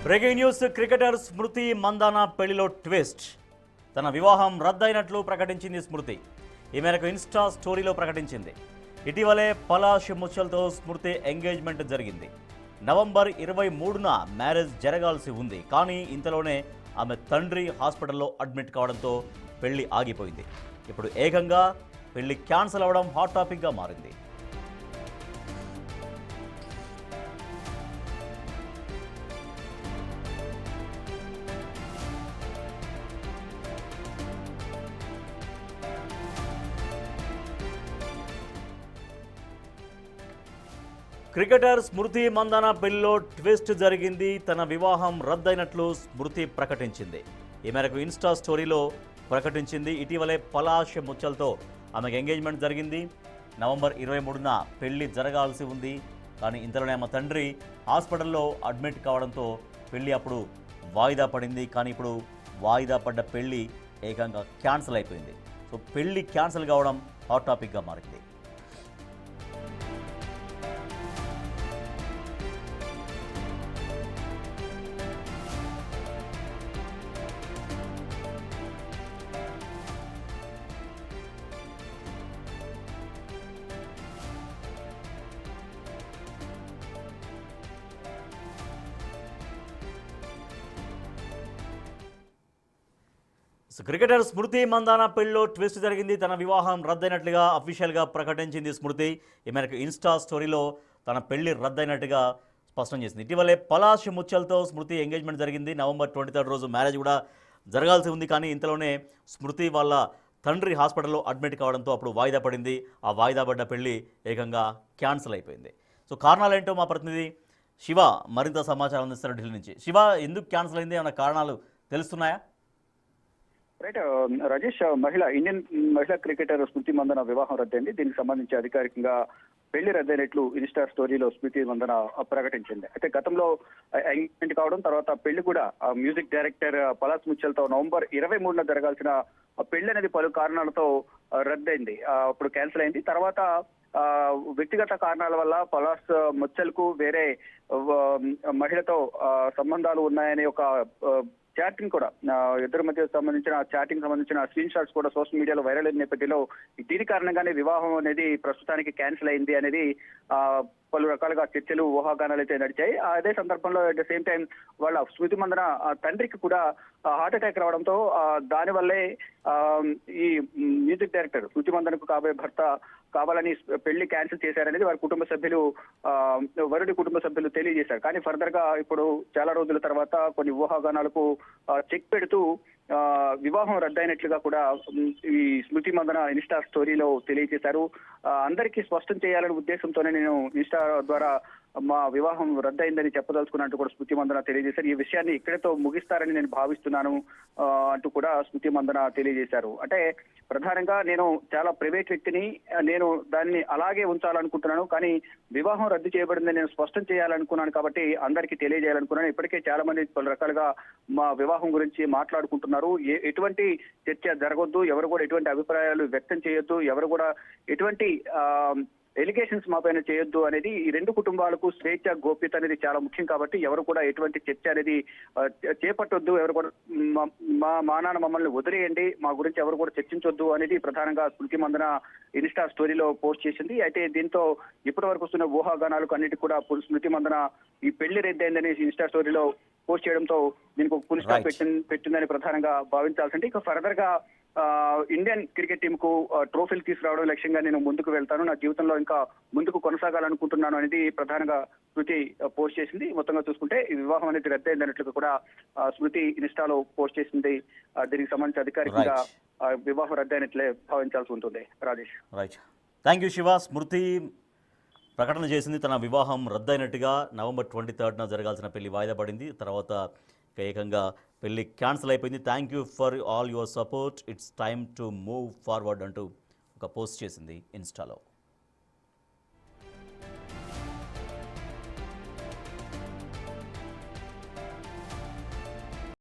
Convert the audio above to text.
Breaking news. Cricketer స్మృతి మందాన పెళ్లిలో twist. తన వివాహం రద్దయినట్లు ప్రకటించింది స్మృతి. ఈ మేరకు ఇన్స్టా స్టోరీలో ప్రకటించింది. ఇటీవలే పలాష్ ముచ్చల్తో స్మృతి ఎంగేజ్మెంట్ జరిగింది. నవంబర్ 23న మ్యారేజ్ జరగాల్సి ఉంది. కానీ ఇంతలోనే ఆమె తండ్రి హాస్పిటల్లో అడ్మిట్ కావడంతో పెళ్లి ఆగిపోయింది. ఇప్పుడు ఏకంగా పెళ్లి క్యాన్సిల్ అవ్వడం హాట్ టాపిక్గా మారింది. క్రికెటర్ స్మృతి మందాన పెళ్లిలో ట్విస్ట్ జరిగింది. తన వివాహం రద్దయినట్లు స్మృతి ప్రకటించింది. ఈ మేరకు ఇన్స్టా స్టోరీలో ప్రకటించింది. ఇటీవలే పలాష్ ముచ్చల్తో ఆమెకు ఎంగేజ్మెంట్ జరిగింది. నవంబర్ 23న పెళ్లి జరగాల్సి ఉంది. కానీ ఇంతలోనే ఆమె తండ్రి హాస్పిటల్లో అడ్మిట్ కావడంతో పెళ్లి అప్పుడు వాయిదా పడింది. కానీ ఇప్పుడు వాయిదా పడ్డ పెళ్లి ఏకంగా క్యాన్సిల్ అయిపోయింది. సో పెళ్లి క్యాన్సిల్ కావడం హాట్ టాపిక్గా మారింది. క్రికెటర్ స్మృతి మందాన పెళ్లిలో ట్విస్ట్ జరిగింది. తన వివాహం రద్దయినట్లుగా అఫీషియల్గా ప్రకటించింది స్మృతి. ఈ మేరకు ఇన్స్టా స్టోరీలో తన పెళ్లి రద్దయినట్టుగా స్పష్టం చేసింది. ఇటీవలే పలాష్ ముచ్చల్తో స్మృతి ఎంగేజ్మెంట్ జరిగింది. నవంబర్ 23 రోజు మ్యారేజ్ కూడా జరగాల్సి ఉంది. కానీ ఇంతలోనే స్మృతి వాళ్ళ తండ్రి హాస్పిటల్లో అడ్మిట్ కావడంతో అప్పుడు వాయిదా పడింది. ఆ వాయిదా పడ్డ పెళ్లి ఏకంగా క్యాన్సిల్ అయిపోయింది. సో కారణాలు ఏంటో మా ప్రతినిధి శివ మరింత సమాచారం అందిస్తారు ఢిల్లీ నుంచి. శివ, ఎందుకు క్యాన్సిల్ అయింది? ఏమైనా కారణాలు తెలుస్తున్నాయా? రైట్ రాజేష్, ఇండియన్ మహిళా క్రికెటర్ స్మృతి మందన వివాహం రద్దయింది. దీనికి సంబంధించి అధికారికంగా పెళ్లి రద్దయినట్లు ఇన్స్టా స్టోరీలో స్మృతి మందన ప్రకటించింది. అయితే గతంలో ఎంగేజ్మెంట్ కావడం, తర్వాత పెళ్లి కూడా మ్యూజిక్ డైరెక్టర్ పలాష్ ముచ్చల్తో నవంబర్ 23న జరగాల్సిన పెళ్లి అనేది పలు కారణాలతో రద్దయింది. అప్పుడు క్యాన్సిల్ అయింది. తర్వాత వ్యక్తిగత కారణాల వల్ల పలాష్ ముచ్చల్కు వేరే మహిళతో సంబంధాలు ఉన్నాయనే ఒక చాటింగ్ కూడా, ఇద్దరి మధ్య సంబంధించిన స్క్రీన్ షాట్స్ కూడా సోషల్ మీడియాలో వైరల్ అయిన నేపథ్యంలో దీని కారణంగానే వివాహం అనేది ప్రస్తుతానికి క్యాన్సిల్ అయింది అనేది పలు రకాలుగా చర్చలు, ఊహాగానాలు అయితే నడిచాయి. అదే సందర్భంలో అట్ ద సేమ్ టైం వాళ్ళ స్మృతి మందన తండ్రికి కూడా హార్ట్ అటాక్ రావడంతో దానివల్లే ఈ మ్యూజిక్ డైరెక్టర్ స్మృతి మందనకు కాబోయే భర్త కావాలని పెళ్లి క్యాన్సిల్ చేశారనేది వారి కుటుంబ సభ్యులు, వరుడి కుటుంబ సభ్యులు తెలియజేశారు. కానీ ఫర్దర్ గా ఇప్పుడు చాలా రోజుల తర్వాత కొన్ని ఊహాగానాలకు చెక్ పెడుతూ వివాహం రద్దయినట్లుగా కూడా ఈ స్మృతి మందన ఇన్స్టా స్టోరీలో తెలియజేశారు. అందరికీ స్పష్టం చేయాలనే ఉద్దేశంతోనే నేను ఇన్స్టా ద్వారా మా వివాహం రద్దయిందని చెప్పదలుచుకున్నట్టు కూడా స్మృతి మందన తెలియజేశారు. ఈ విషయాన్ని ఇక్కడితో ముగిస్తారని నేను భావిస్తున్నాను అంటూ కూడా స్మృతి మందన తెలియజేశారు. అంటే ప్రధానంగా నేను చాలా ప్రైవేట్ వ్యక్తిని, నేను దాన్ని అలాగే ఉంచాలనుకుంటున్నాను. కానీ వివాహం రద్దు చేయబడిందని నేను స్పష్టం చేయాలనుకున్నాను కాబట్టి అందరికీ తెలియజేయాలనుకున్నాను. ఇప్పటికే చాలా మంది పలు రకాలుగా మా వివాహం గురించి మాట్లాడుకుంటున్నారు. ఎటువంటి చర్చ జరగొద్దు, ఎవరు కూడా ఎటువంటి అభిప్రాయాలు వ్యక్తం చేయొద్దు, ఎవరు కూడా ఎటువంటి ఎలిగేషన్స్ మా పైన చేయొద్దు అనేది ఈ రెండు కుటుంబాలకు స్వేచ్ఛ, గోప్యత అనేది చాలా ముఖ్యం. కాబట్టి ఎవరు కూడా ఎటువంటి చర్చ అనేది చేపట్టొద్దు, ఎవరు కూడా మా నాన్న మమ్మల్ని వదిలేయండి, మా గురించి ఎవరు కూడా చర్చించొద్దు అనేది ప్రధానంగా స్మృతి మందన ఇన్స్టా స్టోరీలో పోస్ట్ చేసింది. అయితే దీంతో ఇప్పటి వరకు వస్తున్న ఊహాగానాలకు అన్నిటి కూడా స్మృతి మందన ఈ పెళ్లి రద్దయిందని ఇన్స్టా స్టోరీలో పోస్ట్ చేయడంతో దీనికి ఒక పులి స్టాప్ పెట్టిందని ప్రధానంగా భావించాల్సింది. ఇక ఫర్దర్ గా ఇండియన్ క్రికెట్ టీమ్ కు ట్రోఫీలు తీసుకురావడం లక్ష్యంగా నేను ముందుకు వెళ్తాను, నా జీవితంలో ఇంకా ముందుకు కొనసాగాలనుకుంటున్నాను అనేది ప్రధానంగా స్మృతి పోస్ట్ చేసింది. మొత్తంగా చూసుకుంటే ఈ వివాహం అనేది రద్దయిందన్నట్లుగా కూడా స్మృతి ఇన్స్టాలో పోస్ట్ చేసింది. దీనికి సంబంధించి అధికారికంగా వివాహం రద్దయినట్లే భావించాల్సి ఉంటుంది. Rajesh, right, thank you Siva. Smriti ప్రకటన చేసింది తన వివాహం రద్దయినట్టుగా. నవంబర్ 23న జరగాల్సిన పెళ్లి వాయిదా పడింది. తర్వాత ఏకంగా పెళ్లి క్యాన్సిల్ అయిపోయింది. Thank you for all your support, it's time to move forward అంటూ ఒక పోస్ట్ చేసింది ఇన్స్టాలో.